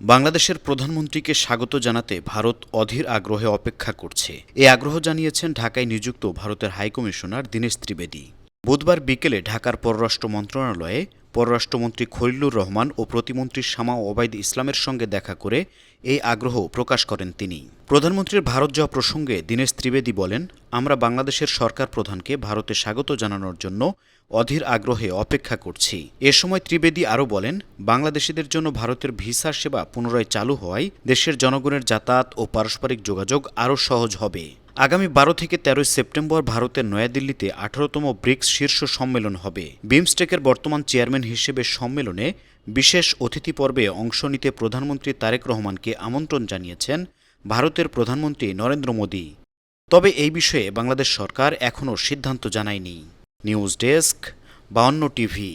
বাংলাদেশের প্রধানমন্ত্রীকে স্বাগত জানাতে ভারত অধীর আগ্রহে অপেক্ষা করছে। এই আগ্রহ জানিয়েছেন ঢাকায় নিযুক্ত ভারতের হাইকমিশনার দীনেশ ত্রিবেদী। বুধবার বিকেলে ঢাকার পররাষ্ট্র মন্ত্রণালয়ে পররাষ্ট্রমন্ত্রী খলিলুর রহমান ও প্রতিমন্ত্রী শামা ওবায়দ ইসলামের সঙ্গে দেখা করে এই আগ্রহ প্রকাশ করেন তিনি। প্রধানমন্ত্রীর ভারত যাওয়া প্রসঙ্গে দীনেশ ত্রিবেদী বলেন, আমরা বাংলাদেশের সরকার প্রধানকে ভারতে স্বাগত জানানোর জন্য অধীর আগ্রহে অপেক্ষা করছি। এ সময় ত্রিবেদী আরও বলেন, বাংলাদেশিদের জন্য ভারতের ভিসা সেবা পুনরায় চালু হওয়ায় দেশের জনগণের যাতায়াত ও পারস্পরিক যোগাযোগ আরও সহজ হবে। আগামী 12 থেকে 13 সেপ্টেম্বর ভারতের নয়াদিল্লিতে 18তম ব্রিক্স শীর্ষ সম্মেলন হবে। বিমস্টেকের বর্তমান চেয়ারম্যান হিসেবে সম্মেলনে বিশেষ অতিথি পর্বে অংশ নিতে প্রধানমন্ত্রী তারেক রহমানকে আমন্ত্রণ জানিয়েছেন ভারতের প্রধানমন্ত্রী নরেন্দ্র মোদী। তবে এই বিষয়ে বাংলাদেশ সরকার এখনও সিদ্ধান্ত জানায়নি। News desk, 52 TV.